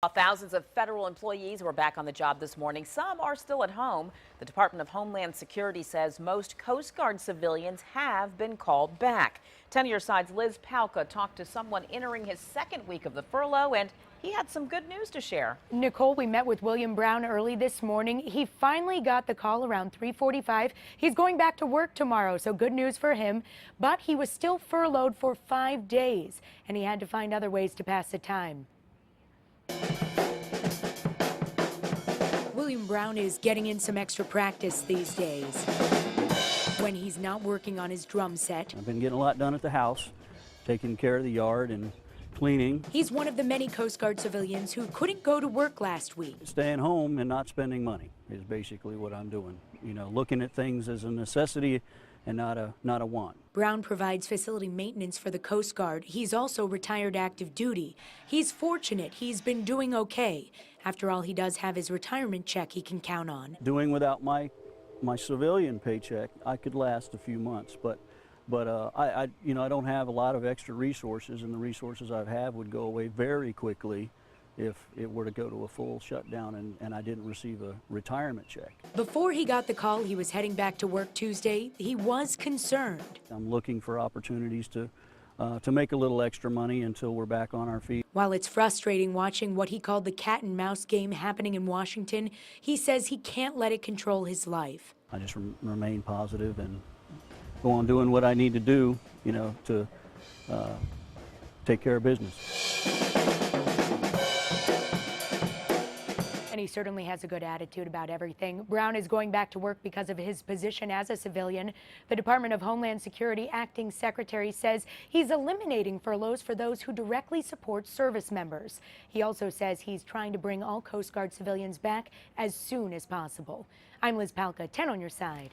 While thousands of federal employees were back on the job this morning, some are still at home. The Department of Homeland Security says most Coast Guard civilians have been called back. 10 on your side's Liz Palka talked to someone entering his second week of the furlough, and he had some good news to share. Nicole, we met with William Brown early this morning. He finally got the call around 3:45. He's going back to work tomorrow, so good news for him. But he was still furloughed for 5 days, and he had to find other ways to pass the time. William Brown is getting in some extra practice these days when he's not working on his drum set. I've been getting a lot done at the house, taking care of the yard and cleaning. He's one of the many Coast Guard civilians who couldn't go to work last week. Staying home and not spending money is basically what I'm doing. You know, looking at things as a necessity and not a want. Brown provides facility maintenance for the Coast Guard. He's also retired active duty. He's fortunate he's been doing okay. After all, he does have his retirement check he can count on. Doing without my civilian paycheck, I could last a few months, but I don't have a lot of extra resources, and the resources I have would go away very quickly if it were to go to a full shutdown and I didn't receive a retirement check. Before he got the call he was heading back to work Tuesday, he was concerned. I'm looking for opportunities to make a little extra money until we're back on our feet. While it's frustrating watching what he called the cat and mouse game happening in Washington, he says he can't let it control his life. I just remain positive and go on doing what I need to do, to take care of business. And he certainly has a good attitude about everything. Brown is going back to work because of his position as a civilian. The Department of Homeland Security acting secretary says he's eliminating furloughs for those who directly support service members. He also says he's trying to bring all Coast Guard civilians back as soon as possible. I'm Liz Palka, 10 on your side.